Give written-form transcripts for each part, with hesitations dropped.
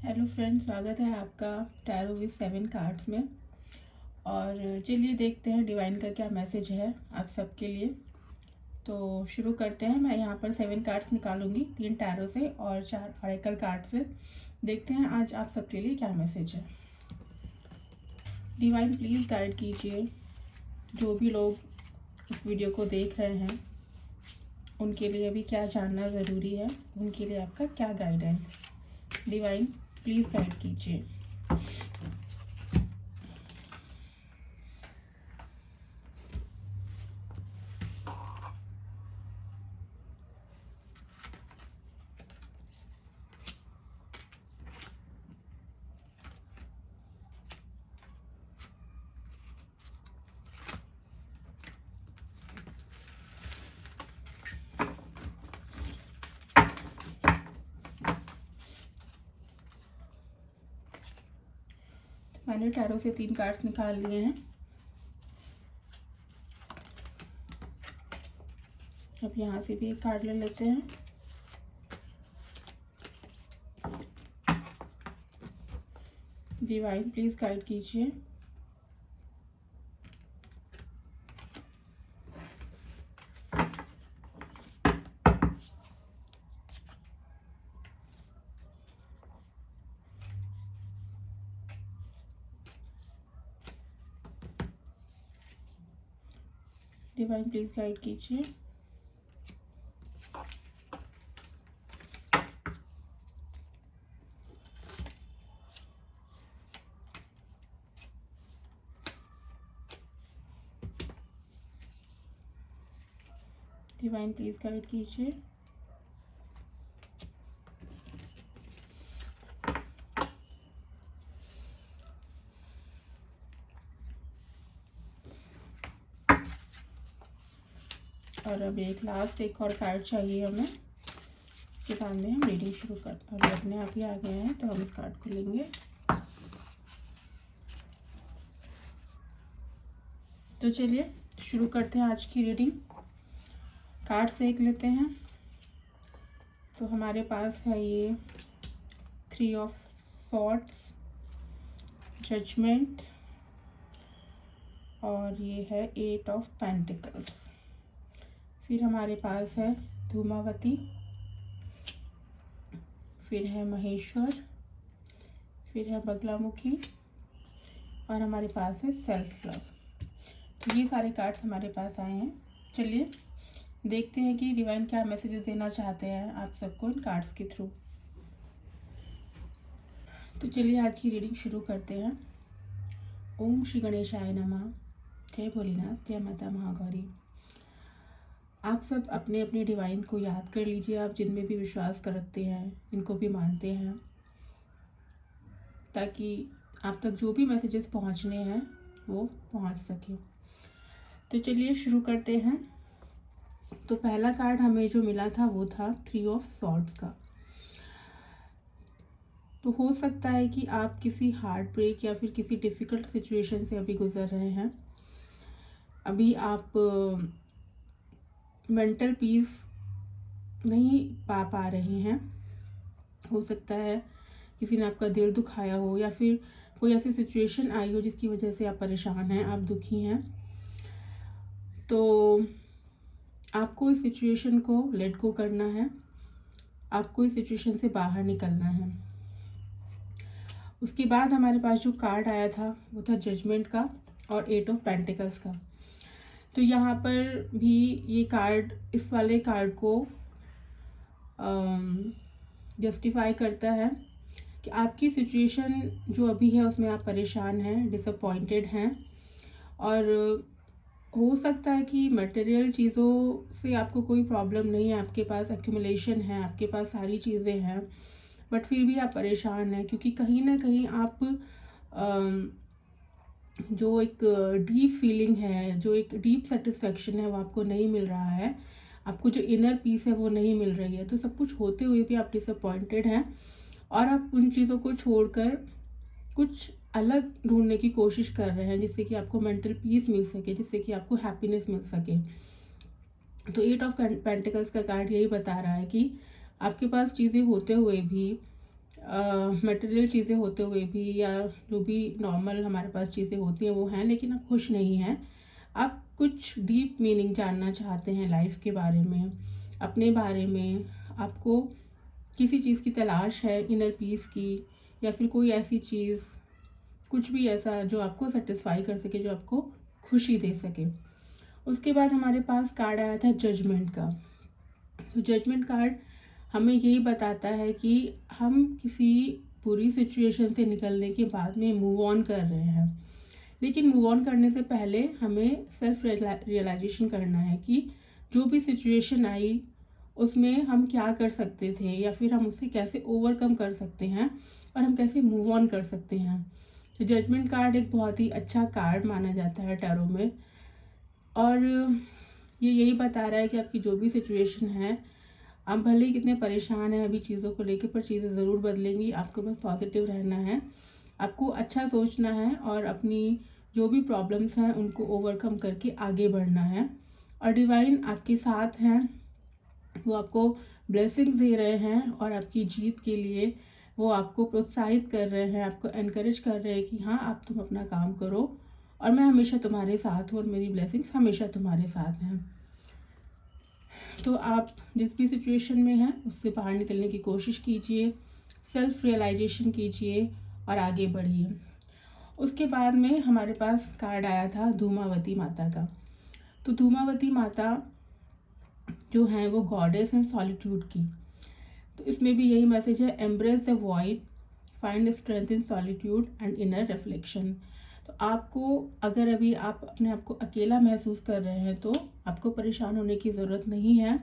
Hello friends, स्वागत है आपका टैरो विद 7 कार्ड्स में। और चलिए देखते हैं डिवाइन का क्या मैसेज है आप सबके लिए। तो शुरू करते हैं। मैं यहाँ पर 7 कार्ड्स निकालूंगी, 3 टैरो से और 4 ऑरेकल कार्ड से। देखते हैं आज आप सबके लिए क्या मैसेज है। डिवाइन प्लीज़ गाइड कीजिए जो भी लोग इस वीडियो को देख रहे हैं, उनके लिए अभी क्या जानना ज़रूरी है, उनके लिए आपका क्या गाइडेंस। डिवाइन प्लीज़ गाइड कीजिए। मैंने टैरो से 3 कार्ड्स निकाल लिए हैं। अब यहाँ से भी एक कार्ड ले लेते हैं। डिवाइन प्लीज गाइड कीजिए। डिवाइन प्लीज गाइड कीजिए। डिवाइन प्लीज गाइड कीजिए। और अब एक और कार्ड चाहिए हमें। इसके बाद में हम रीडिंग शुरू करते हैं। अभी अपने आप ही आ गए हैं तो हम इस कार्ड को लेंगे। तो चलिए शुरू करते हैं आज की रीडिंग। कार्ड से एक लेते हैं। तो हमारे पास है ये 3 ऑफ सॉर्ड्स, जजमेंट, और ये है 8 ऑफ पेंटिकल्स। फिर हमारे पास है धूमावती, फिर है महेश्वर, फिर है बगलामुखी, और हमारे पास है सेल्फ लव। तो ये सारे कार्ड्स हमारे पास आए हैं। चलिए देखते हैं कि डिवाइन क्या मैसेजेस देना चाहते हैं आप सबको इन कार्ड्स के थ्रू। तो चलिए आज की रीडिंग शुरू करते हैं। ओम श्री गणेशाय नमः। जय भोलेनाथ, जय माता महागौरी। आप सब अपने अपने डिवाइन को याद कर लीजिए, आप जिनमें भी विश्वास कर रखते हैं, इनको भी मानते हैं, ताकि आप तक जो भी मैसेजेस पहुंचने हैं वो पहुंच सके। तो चलिए शुरू करते हैं। तो पहला कार्ड हमें जो मिला था वो था 3 ऑफ सॉर्ड्स का। तो हो सकता है कि आप किसी हार्ट ब्रेक या फिर किसी डिफ़िकल्ट सिचुएशन से अभी गुजर रहे हैं। अभी आप मेंटल पीस नहीं पा रहे हैं। हो सकता है किसी ने आपका दिल दुखाया हो, या फिर कोई ऐसी सिचुएशन आई हो जिसकी वजह से आप परेशान हैं, आप दुखी हैं। तो आपको इस सिचुएशन को लेट गो करना है, आपको इस सिचुएशन से बाहर निकलना है। उसके बाद हमारे पास जो कार्ड आया था वो था जजमेंट का और 8 ऑफ पेंटिकल्स का। तो यहाँ पर भी ये कार्ड इस वाले कार्ड को जस्टिफाई करता है कि आपकी सिचुएशन जो अभी है उसमें आप परेशान हैं, डिसअपॉइंटेड हैं, और हो सकता है कि मटेरियल चीज़ों से आपको कोई प्रॉब्लम नहीं है, आपके पास एक्यूमुलेशन है, आपके पास सारी चीज़ें हैं, बट फिर भी आप परेशान हैं क्योंकि कहीं ना कहीं आप जो एक डीप फीलिंग है, जो एक डीप सेटिस्फेक्शन है वो आपको नहीं मिल रहा है, आपको जो इनर पीस है वो नहीं मिल रही है। तो सब कुछ होते हुए भी आप डिसअपॉइंटेड हैं और आप उन चीज़ों को छोड़कर कुछ अलग ढूंढने की कोशिश कर रहे हैं जिससे कि आपको मेंटल पीस मिल सके, जिससे कि आपको हैप्पीनेस मिल सके। तो 8 ऑफ पेंटिकल्स का कार्ड यही बता रहा है कि आपके पास चीज़ें होते हुए भी मटेरियल चीज़ें होते हुए भी या जो भी नॉर्मल हमारे पास चीज़ें होती हैं वो हैं, लेकिन आप खुश नहीं हैं। आप कुछ डीप मीनिंग जानना चाहते हैं लाइफ के बारे में, अपने बारे में। आपको किसी चीज़ की तलाश है, इनर पीस की, या फिर कोई ऐसी चीज़, कुछ भी ऐसा जो आपको सेटिस्फाई कर सके, जो आपको खुशी दे सके। उसके बाद हमारे पास कार्ड आया था जजमेंट का। तो जजमेंट कार्ड हमें यही बताता है कि हम किसी बुरी सिचुएशन से निकलने के बाद में मूव ऑन कर रहे हैं, लेकिन मूव ऑन करने से पहले हमें सेल्फ रियलाइजेशन करना है कि जो भी सिचुएशन आई उसमें हम क्या कर सकते थे, या फिर हम उससे कैसे ओवरकम कर सकते हैं, और हम कैसे मूव ऑन कर सकते हैं। तो जजमेंट कार्ड एक बहुत ही अच्छा कार्ड माना जाता है टैरो में, और ये यही बता रहा है कि आपकी जो भी सिचुएशन है, आप भले ही कितने परेशान हैं अभी चीज़ों को लेकर, पर चीज़ें ज़रूर बदलेंगी। आपको बस पॉजिटिव रहना है, आपको अच्छा सोचना है, और अपनी जो भी प्रॉब्लम्स हैं उनको ओवरकम करके आगे बढ़ना है। और डिवाइन आपके साथ हैं, वो आपको ब्लेसिंग्स दे रहे हैं, और आपकी जीत के लिए वो आपको प्रोत्साहित कर रहे हैं, आपको एनकरेज कर रहे हैं कि हाँ, आप तुम अपना काम करो, और मैं हमेशा तुम्हारे साथ हूँ, और मेरी ब्लेसिंग्स हमेशा तुम्हारे साथ हैं। तो आप जिस भी सिचुएशन में हैं उससे बाहर निकलने की कोशिश कीजिए, सेल्फ रियलाइजेशन कीजिए और आगे बढ़िए। उसके बाद में हमारे पास कार्ड आया था धूमावती माता का। तो धूमावती माता जो हैं वो गॉडेस हैं सॉलिट्यूड की। तो इसमें भी यही मैसेज है, embrace the void, find strength in solitude and inner reflection. तो आपको अगर अभी आप अपने आप को अकेला महसूस कर रहे हैं तो आपको परेशान होने की ज़रूरत नहीं है,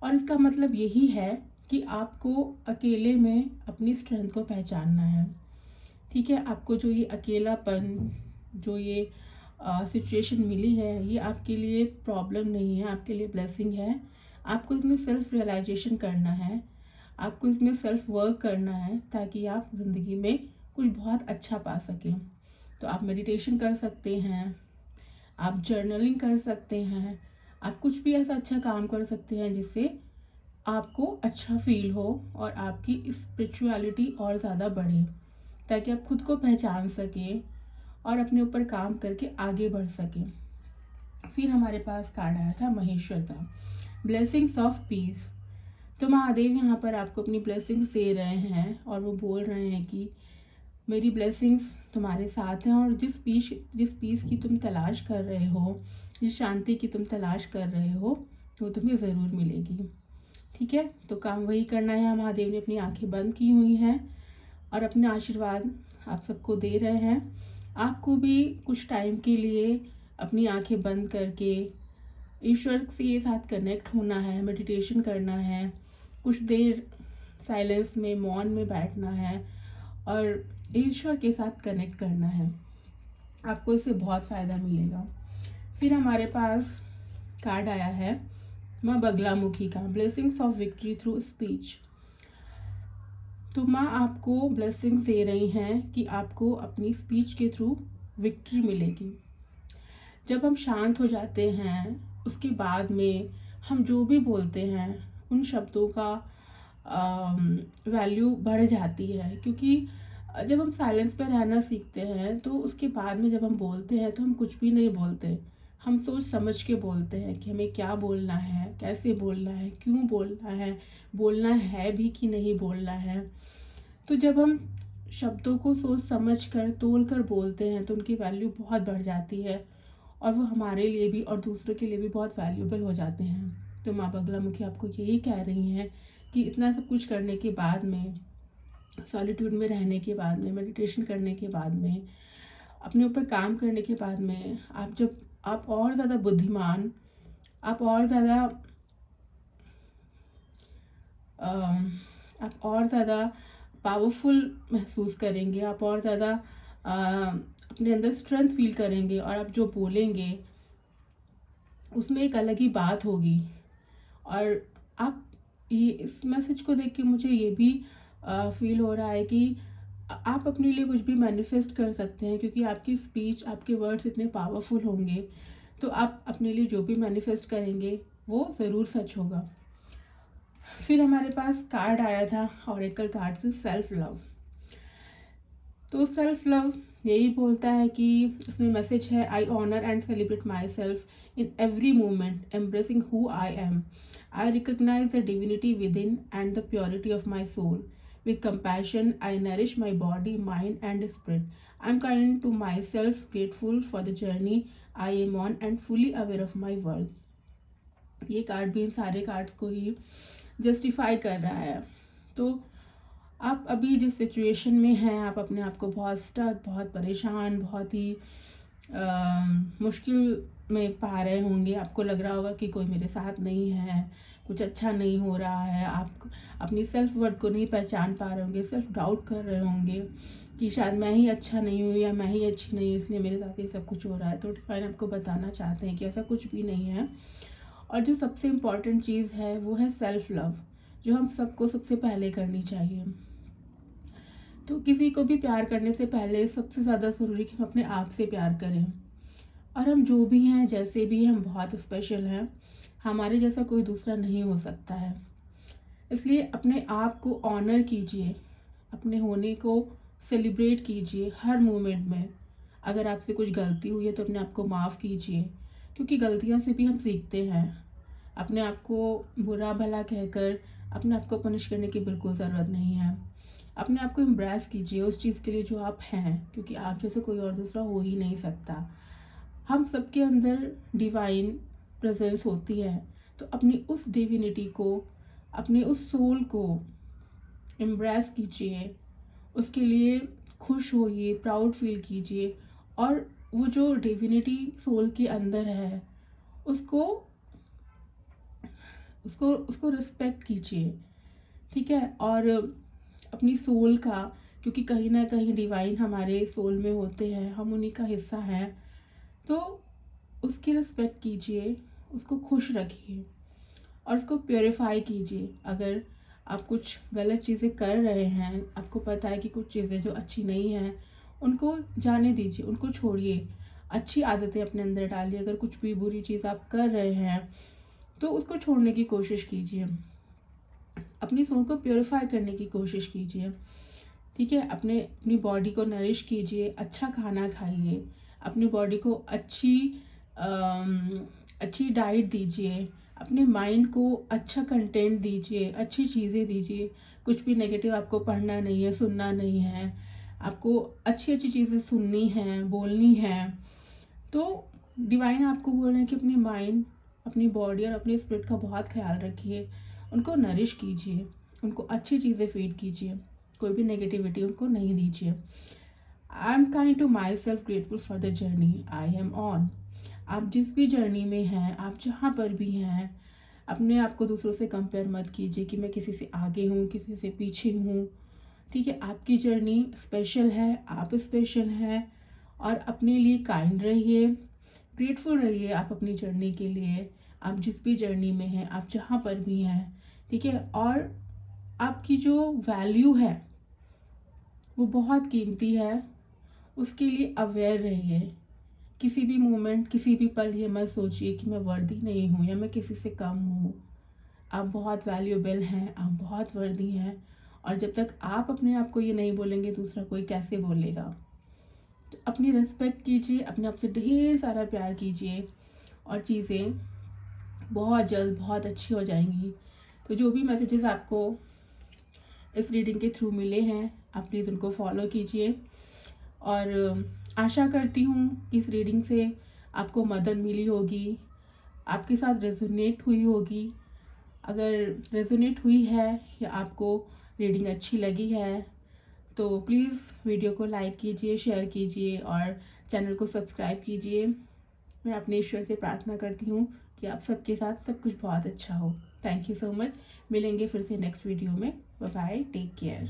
और इसका मतलब यही है कि आपको अकेले में अपनी स्ट्रेंथ को पहचानना है। ठीक है, आपको जो ये अकेलापन, जो ये सिचुएशन मिली है, ये आपके लिए प्रॉब्लम नहीं है, आपके लिए ब्लेसिंग है। आपको इसमें सेल्फ रियलाइजेशन करना है, आपको इसमें सेल्फ वर्क करना है, ताकि आप ज़िंदगी में कुछ बहुत अच्छा पा सकें। तो आप मेडिटेशन कर सकते हैं, आप जर्नलिंग कर सकते हैं, आप कुछ भी ऐसा अच्छा काम कर सकते हैं जिससे आपको अच्छा फील हो और आपकी स्पिरिचुअलिटी और ज़्यादा बढ़े, ताकि आप खुद को पहचान सकें और अपने ऊपर काम करके आगे बढ़ सकें। फिर हमारे पास कार्ड आया था महेश्वर का, ब्लेसिंग्स ऑफ पीस। तो महादेव यहाँ पर आपको अपनी ब्लेसिंग्स दे रहे हैं, और वो बोल रहे हैं कि मेरी ब्लेसिंग्स तुम्हारे साथ हैं, और जिस पीस की तुम तलाश कर रहे हो, जिस शांति की तुम तलाश कर रहे हो, वो तुम्हें ज़रूर मिलेगी। ठीक है, तो काम वही करना है। महादेव ने अपनी आंखें बंद की हुई हैं और अपने आशीर्वाद आप सबको दे रहे हैं। आपको भी कुछ टाइम के लिए अपनी आंखें बंद करके ईश्वर के साथ कनेक्ट होना है, मेडिटेशन करना है, कुछ देर साइलेंस में, मौन में बैठना है और ईश्वर के साथ कनेक्ट करना है। आपको इससे बहुत फ़ायदा मिलेगा। फिर हमारे पास कार्ड आया है माँ बगलामुखी का, blessings of victory through speech. तो माँ आपको ब्लेसिंग्स दे रही हैं कि आपको अपनी स्पीच के थ्रू विक्ट्री मिलेगी। जब हम शांत हो जाते हैं उसके बाद में हम जो भी बोलते हैं उन शब्दों का वैल्यू बढ़ जाती है, क्योंकि जब हम साइलेंस में रहना सीखते हैं तो उसके बाद में जब हम बोलते हैं तो हम कुछ भी नहीं बोलते, हम सोच समझ के बोलते हैं कि हमें क्या बोलना है, कैसे बोलना है, क्यों बोलना है भी कि नहीं बोलना है। तो जब हम शब्दों को सोच समझ कर तोल कर बोलते हैं तो उनकी वैल्यू बहुत बढ़ जाती है, और वो हमारे लिए भी और दूसरों के लिए भी बहुत वैल्यूबल हो जाते हैं। तो माँ बगलामुखी आपको यही कह रही हैं कि इतना सब कुछ करने के बाद में, सॉलिट्यूड में रहने के बाद में, मेडिटेशन करने के बाद में, अपने ऊपर काम करने के बाद में, आप और ज़्यादा बुद्धिमान, आप और ज़्यादा आप और ज़्यादा पावरफुल महसूस करेंगे, आप और ज़्यादा अपने अंदर स्ट्रेंथ फील करेंगे, और आप जो बोलेंगे उसमें एक अलग ही बात होगी। और आप ये इस मैसेज को देख के मुझे ये भी फील हो रहा है कि आप अपने लिए कुछ भी मैनिफेस्ट कर सकते हैं, क्योंकि आपकी स्पीच, आपके वर्ड्स इतने पावरफुल होंगे, तो आप अपने लिए जो भी मैनिफेस्ट करेंगे वो ज़रूर सच होगा। फिर हमारे पास कार्ड आया था ऑरेकल कार्ड से सेल्फ लव। तो सेल्फ लव यही बोलता है कि इसमें मैसेज है, I honour and celebrate myself in every moment, embracing who I am. I recognise the divinity within and the purity of my soul. With compassion, I nourish my body, mind, and spirit. I'm kind to myself, grateful for the journey I am on, and fully aware of my world. ये card भी इन सारे cards को ही justify कर रहा है। तो आप अभी जिस सिचुएशन में हैं, आप अपने आप को बहुत स्टक, बहुत परेशान, बहुत ही मुश्किल में पा रहे होंगे। आपको लग रहा होगा कि कोई मेरे साथ नहीं है, कुछ अच्छा नहीं हो रहा है। आप अपनी सेल्फ वर्थ को नहीं पहचान पा रहे होंगे, सेल्फ डाउट कर रहे होंगे कि शायद मैं ही अच्छा नहीं हूँ या मैं ही अच्छी नहीं हूँ, इसलिए मेरे साथ ये सब कुछ हो रहा है। तो डिवाइन आपको बताना चाहते हैं कि ऐसा कुछ भी नहीं है। और जो सबसे इम्पॉर्टेंट चीज़ है वो है सेल्फ लव, जो हम सबको सबसे पहले करनी चाहिए। तो किसी को भी प्यार करने से पहले सबसे ज़्यादा ज़रूरी कि हम अपने आप से प्यार करें। और हम जो भी हैं, जैसे भी हैं, हम बहुत स्पेशल हैं। हमारे जैसा कोई दूसरा नहीं हो सकता है। इसलिए अपने आप को ऑनर कीजिए, अपने होने को सेलिब्रेट कीजिए हर मोमेंट में। अगर आपसे कुछ गलती हुई है तो अपने आप को माफ़ कीजिए, क्योंकि गलतियों से भी हम सीखते हैं। अपने आप को बुरा भला कहकर अपने आप को पनिश करने की बिल्कुल ज़रूरत नहीं है। अपने आप को एम्ब्रेस कीजिए उस चीज़ के लिए जो आप हैं, क्योंकि आप जैसे कोई और दूसरा हो ही नहीं सकता। हम सबके अंदर डिवाइन प्रेजेंस होती है। तो अपनी उस डिविनिटी को, अपने उस सोल को एम्ब्रेस कीजिए, उसके लिए खुश होइए, प्राउड फील कीजिए। और वो जो डिविनिटी सोल के अंदर है, उसको उसको उसको रिस्पेक्ट कीजिए, ठीक है। और अपनी सोल का, क्योंकि कहीं ना कहीं डिवाइन हमारे सोल में होते हैं, हम उन्हीं का हिस्सा हैं। तो उसकी रिस्पेक्ट कीजिए, उसको खुश रखिए और उसको प्योरीफाई कीजिए। अगर आप कुछ गलत चीज़ें कर रहे हैं, आपको पता है कि कुछ चीज़ें जो अच्छी नहीं हैं, उनको जाने दीजिए, उनको छोड़िए। अच्छी आदतें अपने अंदर डालिए। अगर कुछ भी बुरी चीज़ आप कर रहे हैं तो उसको छोड़ने की कोशिश कीजिए। अपनी सोल को प्योरीफाई करने की कोशिश कीजिए, ठीक है। अपनी बॉडी को नरिश कीजिए, अच्छा खाना खाइए, अपनी बॉडी को अच्छी डाइट दीजिए, अपने माइंड को अच्छा कंटेंट दीजिए, अच्छी चीज़ें दीजिए। कुछ भी नेगेटिव आपको पढ़ना नहीं है, सुनना नहीं है। आपको अच्छी अच्छी चीज़ें सुननी हैं, बोलनी हैं। तो डिवाइन आपको बोल रहे हैं कि अपनी माइंड, अपनी बॉडी और अपने स्पिरिट का बहुत ख्याल रखिए। उनको नरिश कीजिए, उनको अच्छी चीज़ें फीड कीजिए, कोई भी नेगेटिविटी उनको नहीं दीजिए। I am kind to myself, grateful for the journey I am on. आप जिस भी जर्नी में हैं, आप जहाँ पर भी हैं, अपने आप को दूसरों से कंपेयर मत कीजिए कि मैं किसी से आगे हूँ, किसी से पीछे हूँ, ठीक है। आपकी जर्नी स्पेशल है, आप स्पेशल हैं। और अपने लिए काइंड रहिए, ग्रेटफुल रहिए आप अपनी जर्नी के लिए। आप जिस भी जर्नी में हैं, आप जहाँ पर भी हैं, ठीक है। और आपकी जो वैल्यू है वो बहुत कीमती है, उसके लिए अवेयर रहिए। किसी भी मोमेंट, किसी भी पल ये मत सोचिए कि मैं वर्दी नहीं हूँ या मैं किसी से कम हूँ। आप बहुत वैल्यूएबल हैं, आप बहुत वर्दी हैं। और जब तक आप अपने आप को ये नहीं बोलेंगे, दूसरा कोई कैसे बोलेगा। तो अपनी रिस्पेक्ट कीजिए, अपने आप से ढेर सारा प्यार कीजिए और चीज़ें बहुत जल्द बहुत अच्छी हो जाएंगी। तो जो भी मैसेजेस आपको इस रीडिंग के थ्रू मिले हैं, आप प्लीज़ उनको फॉलो कीजिए। और आशा करती हूँ कि इस रीडिंग से आपको मदद मिली होगी, आपके साथ रेजोनेट हुई होगी। अगर रेजोनेट हुई है या आपको रीडिंग अच्छी लगी है तो प्लीज़ वीडियो को लाइक कीजिए, शेयर कीजिए और चैनल को सब्सक्राइब कीजिए। मैं अपने ईश्वर से प्रार्थना करती हूँ कि आप सबके साथ सब कुछ बहुत अच्छा हो। Thank you so much. मिलेंगे फिर से नेक्स्ट वीडियो में। Bye bye, take care.